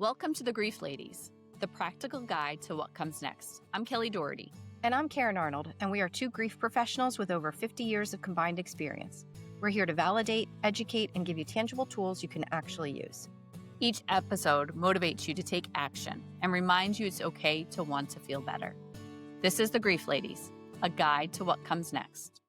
Welcome to the Grief Ladies, the practical guide to what comes next. I'm Kelly Daugherty. And I'm Karyn Arnold, and we are two grief professionals with over 50 years of combined experience. We're here to validate, educate, and give you tangible tools you can actually use. Each episode motivates you to take action and reminds you it's okay to want to feel better. This is the Grief Ladies, a guide to what comes next.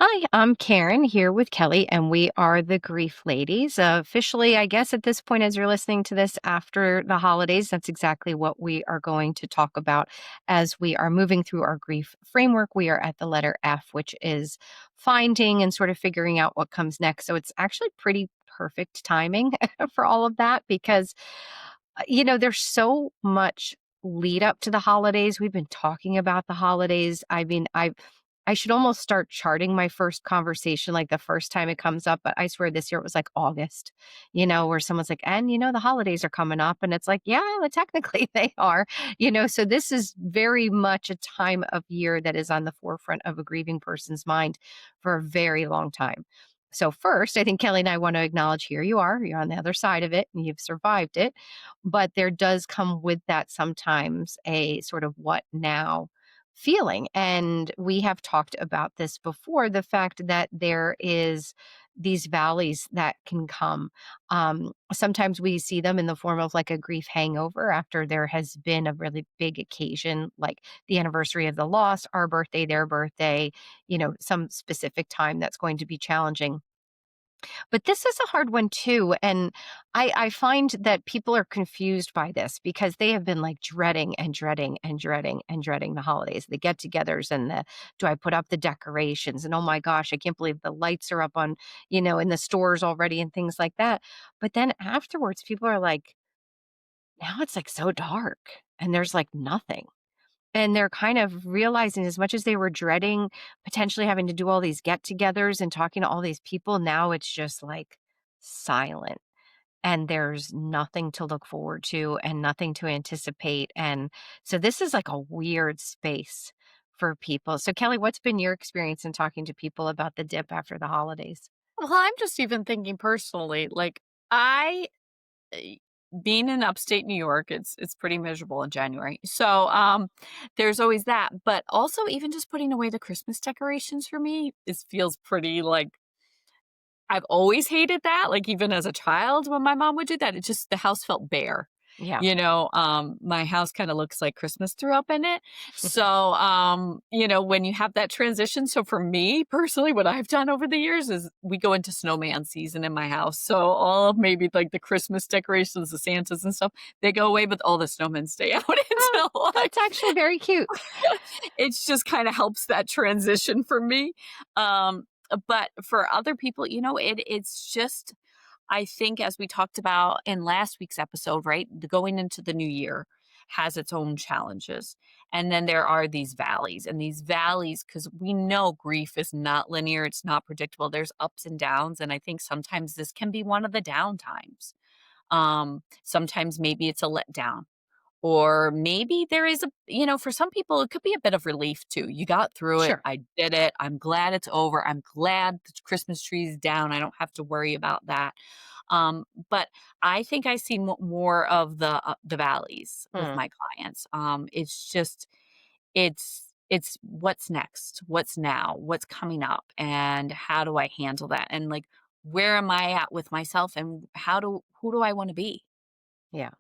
Hi, I'm Karyn here with Kelly, and we are the Grief Ladies. Officially, I guess at this point, as you're listening to this after the holidays, that's exactly what we are going to talk about as we are moving through our grief framework. We are at the letter F, which is finding and sort of figuring out what comes next. So it's actually pretty perfect timing for all of that because, there's so much lead up to the holidays. We've been talking about the holidays. I should almost start charting my first conversation like the first time it comes up, but I swear this year it was like August, where someone's like, and the holidays are coming up. And it's like, yeah, well, technically they are, so this is very much a time of year that is on the forefront of a grieving person's mind for a very long time. So first, I think Kelly and I want to acknowledge here you're on the other side of it and you've survived it. But there does come with that sometimes a sort of what now feeling. And we have talked about this before, the fact that there is these valleys that can come. Sometimes we see them in the form of like a grief hangover after there has been a really big occasion, like the anniversary of the loss, our birthday, their birthday, some specific time that's going to be challenging. But this is a hard one too. And I find that people are confused by this because they have been like dreading and dreading and dreading and dreading the holidays, the get togethers and the do I put up the decorations? And oh my gosh, I can't believe the lights are up on, in the stores already and things like that. But then afterwards, people are like, now it's like so dark and there's like nothing. And they're kind of realizing as much as they were dreading potentially having to do all these get-togethers and talking to all these people, now it's just like silent and there's nothing to look forward to and nothing to anticipate. And so this is like a weird space for people. So Kelly, what's been your experience in talking to people about the dip after the holidays? Well, I'm just even thinking personally, like I eh, being in upstate New York, it's pretty miserable in January. So there's always that. But also even just putting away the Christmas decorations for me, it feels pretty like I've always hated that, like, even as a child when my mom would do that, it just the house felt bare. Yeah. My house kinda looks like Christmas threw up in it. So, when you have that transition so for me, personally, what I've done over the years is we go into snowman season in my house. So all of maybe, like, the Christmas decorations, the Santas and stuff, they go away, but all the snowmen stay out Oh, until, that's actually very cute. it's just kinda helps that transition for me. But for other people, it's just I think as we talked about in last week's episode, right? Going into the new year has its own challenges. And then there are these valleys and these valleys, because we know grief is not linear. It's not predictable. There's ups and downs. And I think sometimes this can be one of the down times. Sometimes maybe it's a letdown. Or maybe there is for some people, it could be a bit of relief too. You got through it. Sure. I did it. I'm glad it's over. I'm glad the Christmas tree is down. I don't have to worry about that. But I think I see more of the valleys with Hmm. my clients. It's just, it's what's next, what's now, what's coming up, and how do I handle that? And like, where am I at with myself, and who do I want to be? Yeah.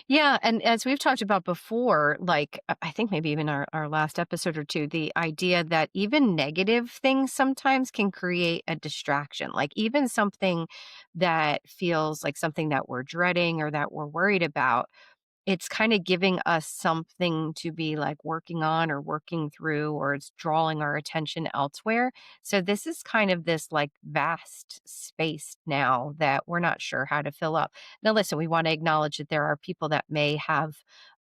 Yeah, and as we've talked about before, like I think maybe even our last episode or two, the idea that even negative things sometimes can create a distraction. Like even something that feels like something that we're dreading or that we're worried about, it's kinda giving us something to be, like, working on or working through, or it's drawing our attention elsewhere. So this is kind of this, like, vast space now that we're not sure how to fill up. Now listen, we wanna acknowledge that there are people that may have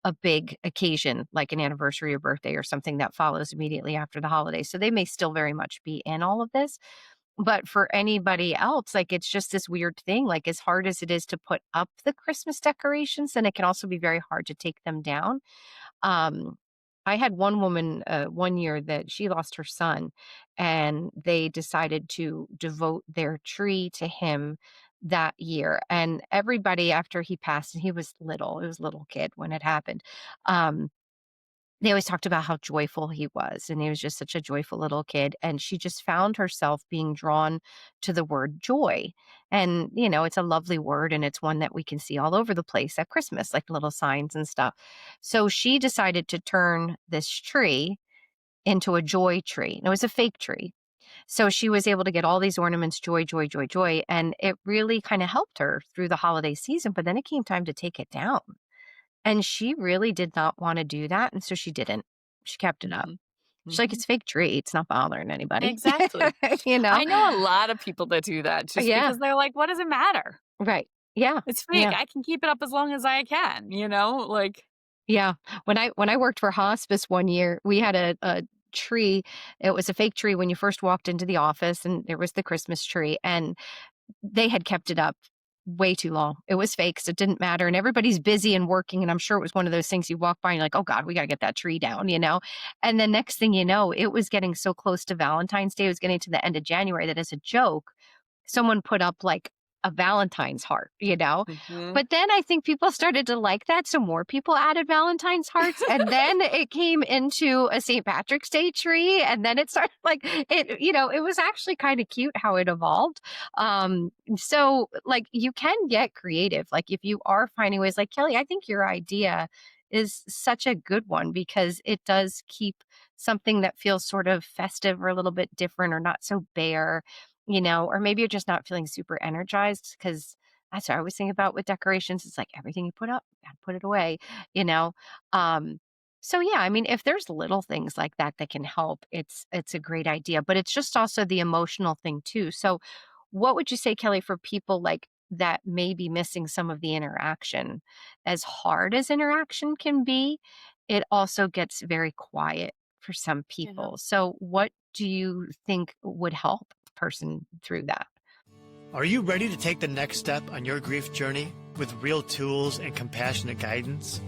a big occasion, like an anniversary or birthday or something that follows immediately after the holiday, so they may still very much be in all of this. But for anybody else, like, it's just this weird thing, like, as hard as it is to put up the Christmas decorations, then it can also be very hard to take them down. Um, I had one woman, one year that she lost her son, and they decided to devote their tree to him that year. And everybody, after he passed, and he was little, it was a little kid when it happened. Um, they always talked about how joyful he was, and he was just such a joyful little kid, and she just found herself being drawn to the word joy. And, it's a lovely word, and it's one that we can see all over the place at Christmas, like little signs and stuff. So she decided to turn this tree into a joy tree, and it was a fake tree. So she was able to get all these ornaments, joy, joy, joy, joy, and it really kinda helped her through the holiday season, but then it came time to take it down. And she really did not wanna do that, and so she didn't. She kept it up. Mhm. She's like, Mhm. "It's fake tree, it's not bothering anybody." Exactly. You know? I know a lot of people that do that just Yeah, because they're like, "What does it matter? right. Yeah, It's fake. yeah, I can keep it up as long as I can," you know? Like yeah. When I worked for hospice one year, we had a tree. It was a fake tree when you first walked into the office, and there was the Christmas tree, and they had kept it up way too long. It was fake, so it didn't matter, and everybody's busy and working, and I'm sure it was one of those things you walk by and you're like, "Oh god, we gotta get that tree down," you know? And the next thing you know, it was getting so close to Valentine's Day, it was getting to the end of January that as a joke, someone put up, like, a Valentine's heart, you know? mhm. But then I think people started to like that, so more people added Valentine's hearts, and then it came into a St. Patrick's Day tree, and then it started like it was actually kinda cute how it evolved. So, like, you can get creative, like, if you are finding ways like Kelly, I think your idea is such a good one because it does keep something that feels sort of festive or a little bit different or not so bare, or maybe you're just not feeling super energized because that's what I always think about with decorations. It's like everything you put up, you gotta put it away, you know? Um, so yeah, I mean, if there's little things like that that can help, it's a great idea, but it's just also the emotional thing too. So what would you say, Kelly, for people like that may be missing some of the interaction? As hard as interaction can be, it also gets very quiet for some Yeah. people. So what do you think would help a person through that? Are you ready to take the next step on your grief journey with real tools and compassionate guidance?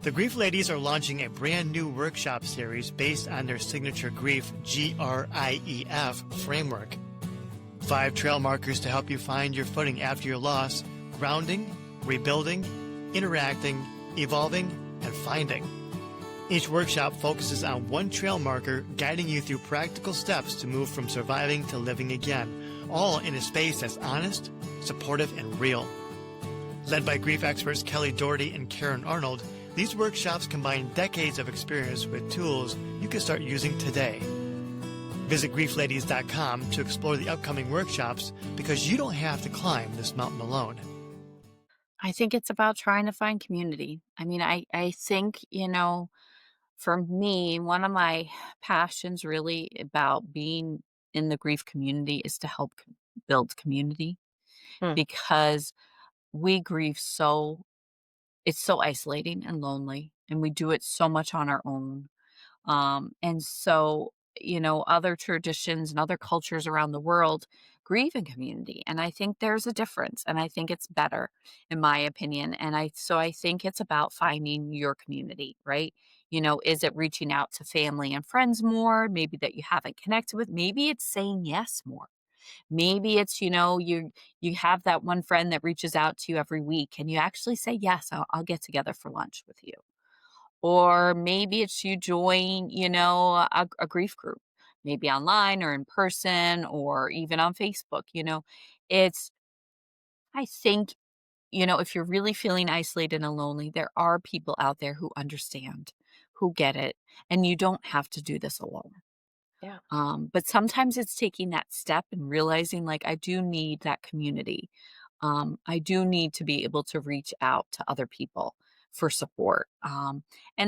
The Grief Ladies are launching a brand new workshop series based on their signature grief GRIEF framework. 5 trail markers to help you find your footing after your loss: grounding, rebuilding, interacting, evolving, and finding. Each workshop focuses on one trail marker, guiding you through practical steps to move from surviving to living again, all in a space that's honest, supportive, and real. Led by grief experts Kelly Daugherty and Karyn Arnold, these workshops combine decades of experience with tools you can start using today. Visit griefladies.com to explore the upcoming workshops because you don't have to climb this mountain alone. I think it's about trying to find community. I mean, I think, for me, one of my passions really about being in the grief community is to help build community Hmm. because we grieve so it's so isolating and lonely and we do it so much on our own. And so, other traditions and other cultures around the world grieve in community. And I think there's a difference. And I think it's better, in my opinion. So I think it's about finding your community, right? Is it reaching out to family and friends more, maybe that you haven't connected with? Maybe it's saying yes more. Maybe it's, you have that one friend that reaches out to you every week and you actually say, yes, I'll get together for lunch with you. Or maybe it's you join, a grief group, maybe online or in person or even on Facebook. It's, I think, if you're really feeling isolated and lonely, there are people out there who understand, who get it, and you don't have to do this alone. Yeah. But sometimes it's taking that step and realizing, like, I do need that community. I do need to be able to reach out to other people for support. And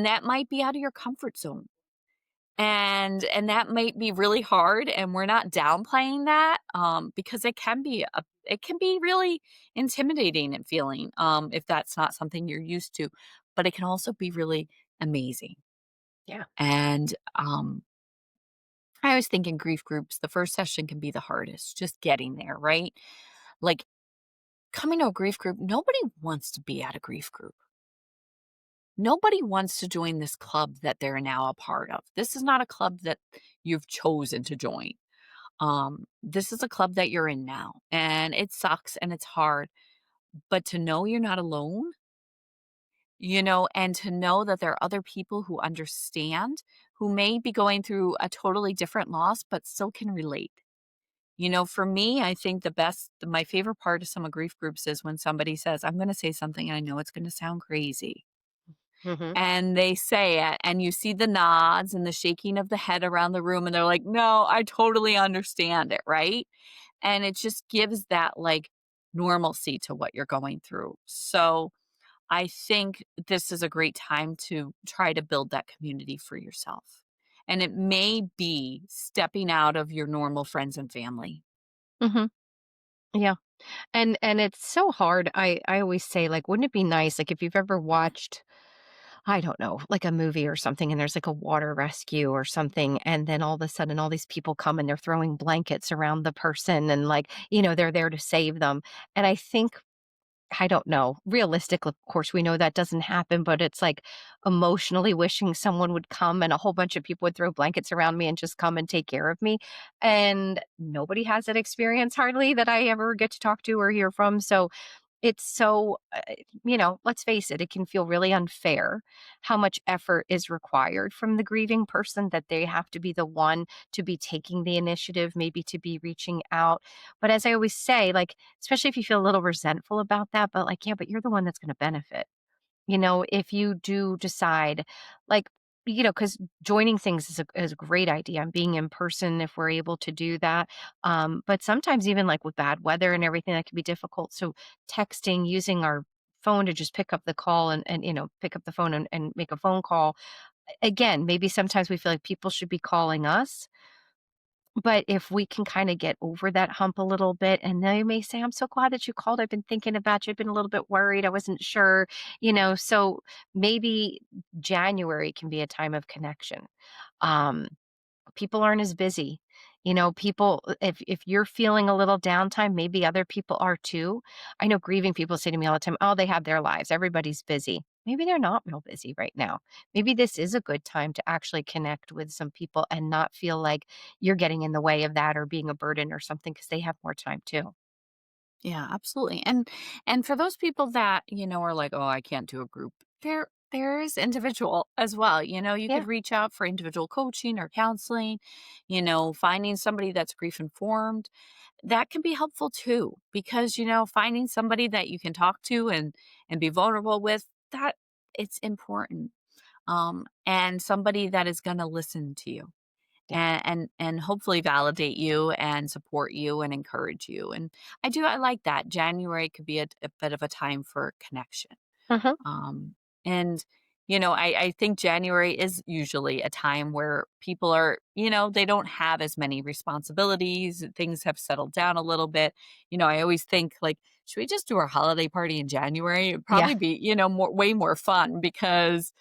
that might be out of your comfort zone. And that might be really hard. And we're not downplaying that because it can be really intimidating and feeling if that's not something you're used to. But it can also be really amazing. Yeah. And I always think in grief groups, the first session can be the hardest, just getting there, right? Like coming to a grief group, nobody wants to be at a grief group. Nobody wants to join this club that they're now a part of. This is not a club that you've chosen to join. This is a club that you're in now, and it sucks and it's hard, but to know you're not alone, and to know that there are other people who understand, who may be going through a totally different loss, but still can relate. For me, I think my favorite part of some of grief groups is when somebody says, I'm going to say something, I know it's going to sound crazy. Mhm. And they say it, and you see the nods and the shaking of the head around the room, and they're like, no, I totally understand it. Right. And it just gives that like normalcy to what you're going through. So I think this is a great time to try to build that community for yourself. And it may be stepping out of your normal friends and family. Mhm. Yeah. And it's so hard. I always say, like, wouldn't it be nice, like, if you've ever watched, I don't know, like a movie or something, and there's like a water rescue or something, and then all of a sudden all these people come and they're throwing blankets around the person and, like, they're there to save them. And I think, I don't know. Realistic, of course, we know that doesn't happen, but it's like emotionally wishing someone would come and a whole bunch of people would throw blankets around me and just come and take care of me. And nobody has that experience hardly that I ever get to talk to or hear from. So it's so, let's face it, it can feel really unfair how much effort is required from the grieving person, that they have to be the one to be taking the initiative, maybe to be reaching out. But as I always say, like, especially if you feel a little resentful about that, but like, yeah, but you're the one that's going to benefit. If you do decide, like, because joining things is a great idea, and being in person if we're able to do that. But sometimes, even like with bad weather and everything, that can be difficult. So, texting, using our phone to just pick up the call and pick up the phone and make a phone call. Again, maybe sometimes we feel like people should be calling us, but if we can kinda get over that hump a little bit, and they may say, "I'm so glad that you called. I've been thinking about you. I've been a little bit worried. I wasn't sure," so maybe January can be a time of connection. Um, People aren't as busy. People, if you're feeling a little downtime, maybe other people are too. I know grieving people say to me all the time, "Oh, they have their lives. Everybody's busy." Maybe they're not real busy right now. Maybe this is a good time to actually connect with some people and not feel like you're getting in the way of that or being a burden or something, because they have more time too. Yeah, absolutely. And for those people that, are like, "Oh, I can't do a group." There is individual as well. You Yeah. could reach out for individual coaching or counseling, finding somebody that's grief informed. That can be helpful too because, finding somebody that you can talk to and be vulnerable with, that it's important. And somebody that is going to listen to you Yeah. and hopefully validate you and support you and encourage you. And I like that. January could be a bit of a time for connection. Mhm. um and I think January is usually a time where people are, they don't have as many responsibilities, things have settled down a little bit. I always think like, should we just do our holiday party in January? It'd Yeah. probably be, way more fun because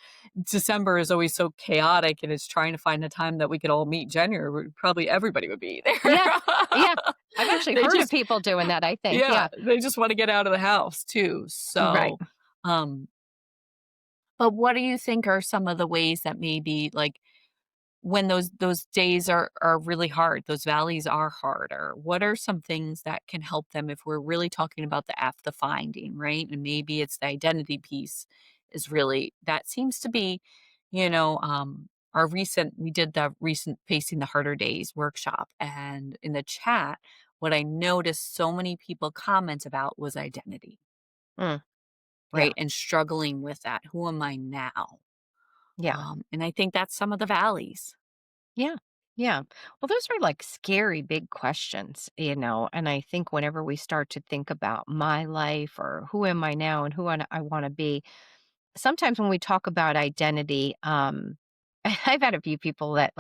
December is always so chaotic, and it's trying to find a time that we could all meet. January, probably everybody would be there. Yeah. Yeah. I've actually They heard of just people doing that, I think. yeah, Yeah. they just wanna get out of the house too. Right. Um, but what do you think are some of the ways that maybe, like, when those days are really hard, those valleys are harder, what are some things that can help them if we're really talking about the finding, right? And maybe it's the identity piece is really that seems to be, we did the recent Facing the Harder Days workshop, and in the chat, what I noticed so many people comment about was identity, Mm. Yeah. right? And struggling with that. Who am I now? Yeah. And I think that's some of the valleys. Yeah. Yeah. Well, those are like scary big questions. And I think whenever we start to think about my life or who am I now and who I want to be, sometimes when we talk about identity, I've had a few people that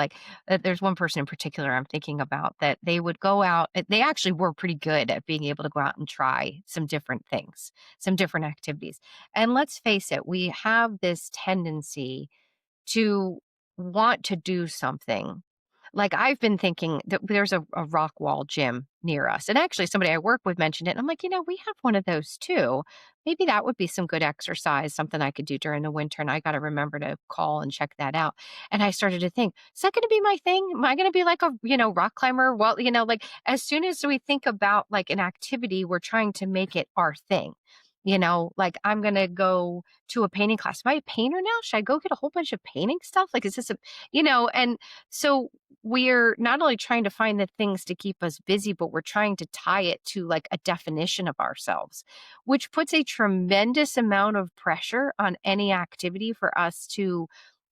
there's one person in particular I'm thinking about, that they would go out, they actually were pretty good at being able to go out and try some different things, some different activities. And let's face it, we have this tendency to want to do something, Like, I've been thinking that there's a rock wall gym near us. And actually, somebody I work with mentioned it. And I'm like, we have one of those too. Maybe that would be some good exercise, something I could do during the winter. And I got to remember to call and check that out. And I started to think, is that going to be my thing? Am I going to be like a, rock climber? Well, like as soon as we think about like an activity, we're trying to make it our thing. Like I'm going to go to a painting class. Am I a painter now? Should I go get a whole bunch of painting stuff? Like, is this and so we're not only trying to find the things to keep us busy, but we're trying to tie it to like a definition of ourselves, which puts a tremendous amount of pressure on any activity for us to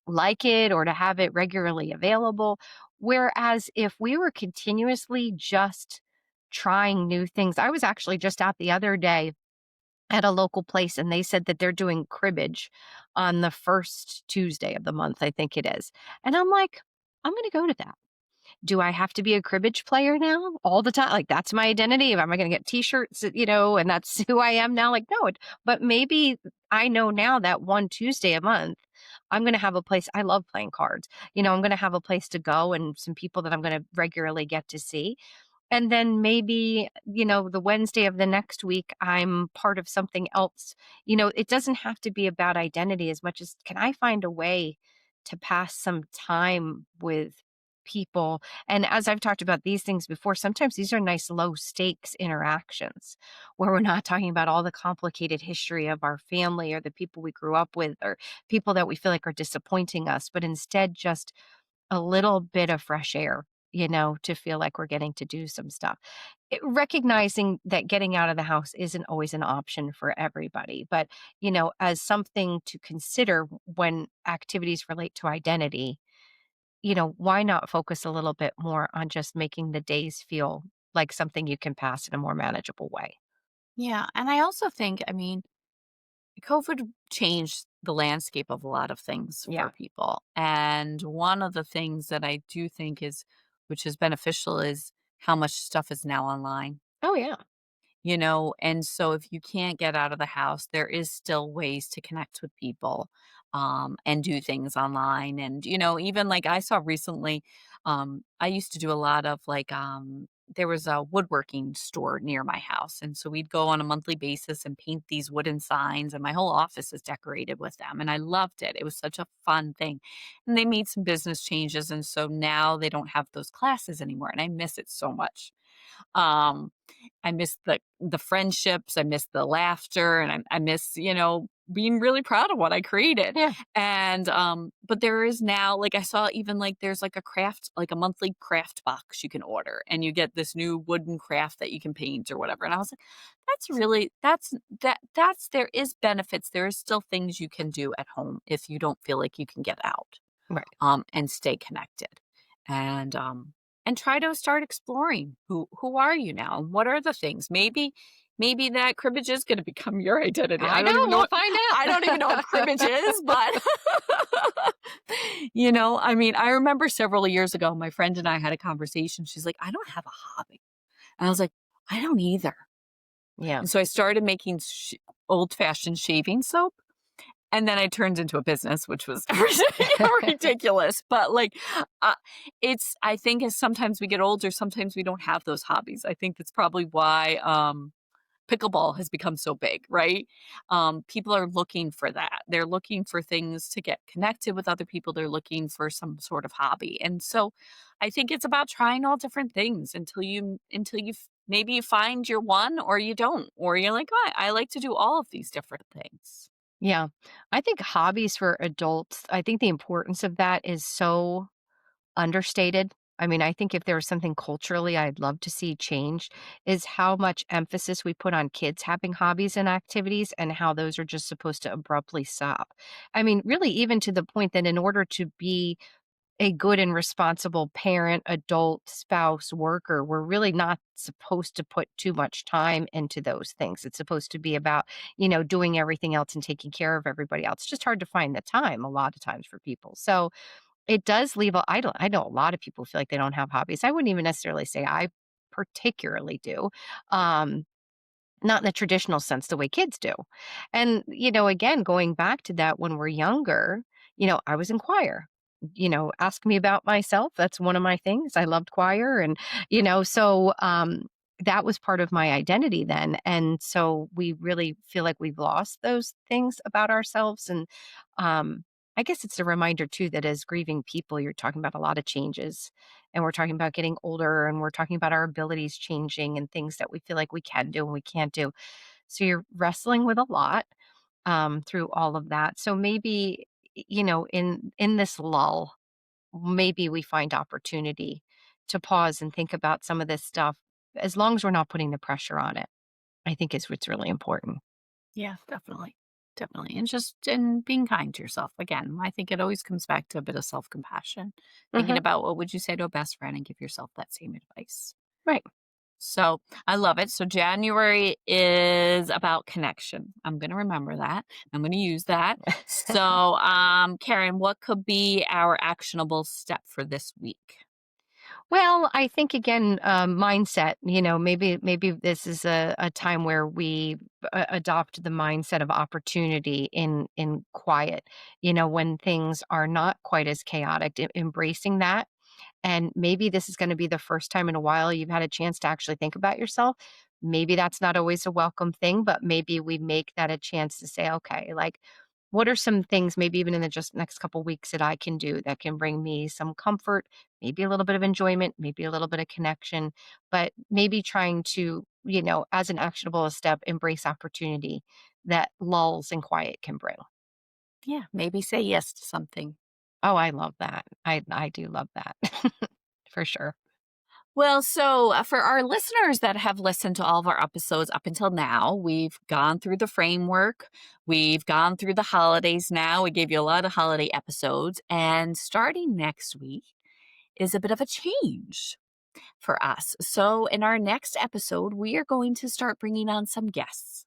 like it or to have it regularly available. Whereas if we were continuously just trying new things, I was actually just out the other day at a local place and they said that they're doing cribbage on the first Tuesday of the month, I think it is. And I'm like, I'm going to go to that. Do I have to be a cribbage player now all the time? Like, that's my identity. Am I going to get t-shirts, and that's who I am now? Like, no, but maybe I know now that one Tuesday a month, I'm going to have a place. I love playing cards. I'm going to have a place to go and some people that I'm going to regularly get to see. And then maybe, the Wednesday of the next week, I'm part of something else. It doesn't have to be about identity as much as can I find a way to pass some time with people. And as I've talked about these things before, sometimes these are nice low stakes interactions where we're not talking about all the complicated history of our family or the people we grew up with or people that we feel like are disappointing us, but instead just a little bit of fresh air, to feel like we're getting to do some stuff. Recognizing that getting out of the house isn't always an option for everybody, but, as something to consider when activities relate to identity, why not focus a little bit more on just making the days feel like something you can pass in a more manageable way? Yeah, and I also think, I mean, COVID changed the landscape of a lot of things for Yeah. people. And one of the things that I do think is, which is beneficial, is how much stuff is now online. Oh, yeah. And so if you can't get out of the house, there is still ways to connect with people, and do things online. And, even like I saw recently, I used to do a lot of like, there was a woodworking store near my house. And so we'd go on a monthly basis and paint these wooden signs, and my whole office is decorated with them. And I loved it. It was such a fun thing. And they made some business changes. And so now they don't have those classes anymore. And I miss it so much. Um, I miss the friendships, I miss the laughter, and I miss, being really proud of what I created. Yeah. And but there is now, like I saw, even like there's like a craft, like a monthly craft box you can order, and you get this new wooden craft that you can paint or whatever. And I was like, that's really that's there is benefits. There is still things you can do at home if you don't feel like you can get out, Right. and stay connected. And try to start exploring who are you now? And what are the things? Maybe that cribbage is going to become your identity. I know. We'll find I don't even know what cribbage is, but I mean, I remember several years ago, my friend and I had a conversation. She's like, I don't have a hobby. And I was like, I don't either. Yeah. And so I started making old fashioned shaving soap. And then I turned into a business, which was ridiculous. But like, I think as sometimes we get older, sometimes we don't have those hobbies. I think that's probably why pickleball has become so big, right? People are looking for that. They're looking for things to get connected with other people. They're looking for some sort of hobby. And so I think it's about trying all different things maybe you find your one, or you don't, or you're like, oh, I like to do all of these different things. Yeah. I think hobbies for adults, I think the importance of that is so understated. I mean, I think if there was something culturally I'd love to see change is how much emphasis we put on kids having hobbies and activities and how those are just supposed to abruptly stop. I mean, really, even to the point that in order to be a good and responsible parent, adult, spouse, worker, we're really not supposed to put too much time into those things. It's supposed to be about, doing everything else and taking care of everybody else. It's just hard to find the time a lot of times for people. So it does leave I know a lot of people feel like they don't have hobbies. I wouldn't even necessarily say I particularly do. Um, Not in the traditional sense the way kids do. And, again, going back to that when we're younger, I was in choir. ask me about myself. That's one of my things. I loved choir and, that was part of my identity then. And so we really feel like we've lost those things about ourselves. And I guess it's a reminder too that as grieving people, you're talking about a lot of changes and we're talking about getting older and we're talking about our abilities changing and things that we feel like we can do and we can't do. So you're wrestling with a lot through all of that. So maybe, in this lull, maybe we find opportunity to pause and think about some of this stuff as long as we're not putting the pressure on it. I think is what's really important. Yeah, definitely. Definitely. And being kind to yourself. Again, I think it always comes back to a bit of self-compassion. Thinking Hmm. about what would you say to a best friend and give yourself that same advice. Right. So I love it. So January is about connection. I'm going to remember that. I'm going to use that. So, Karen, what could be our actionable step for this week? Well, I think again, mindset. Maybe this is a time where we adopt the mindset of opportunity in quiet. When things are not quite as chaotic, embracing that. And maybe this is going to be the first time in a while you've had a chance to actually think about yourself. Maybe that's not always a welcome thing, but maybe we make that a chance to say, okay, like, what are some things, maybe even in the just next couple weeks, that I can do that can bring me some comfort, maybe a little bit of enjoyment, maybe a little bit of connection, but maybe trying to, as an actionable step, embrace opportunity that lulls and quiet can bring. Yeah, maybe say yes to something. Oh, I love that. I do love that for sure. Well, so for our listeners that have listened to all of our episodes up until now, we've gone through the framework. We've gone through the holidays now. We gave you a lot of holiday episodes. And starting next week is a bit of a change for us. So, in our next episode, we are going to start bringing on some guests.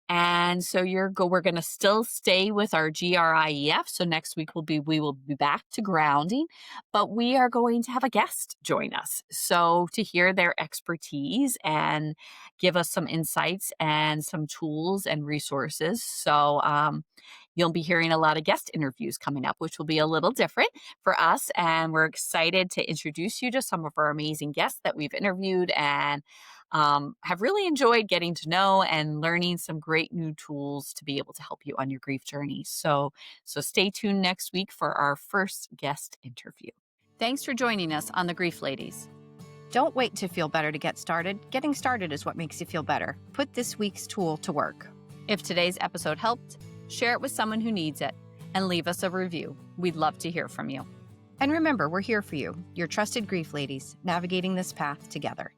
And so we're going to still stay with our GRIEF. So next week we will be back to grounding, but we are going to have a guest join us. So to hear their expertise and give us some insights and some tools and resources. So you'll be hearing a lot of guest interviews coming up, which will be a little different for us. And we're excited to introduce you to some of our amazing guests that we've interviewed and have really enjoyed getting to know and learning some great new tools to be able to help you on your grief journey. So stay tuned next week for our first guest interview. Thanks for joining us on the Grief Ladies. Don't wait to feel better to get started. Getting started is what makes you feel better. Put this week's tool to work. If today's episode helped, share it with someone who needs it and leave us a review. We'd love to hear from you. And remember, we're here for you, your trusted grief ladies, navigating this path together.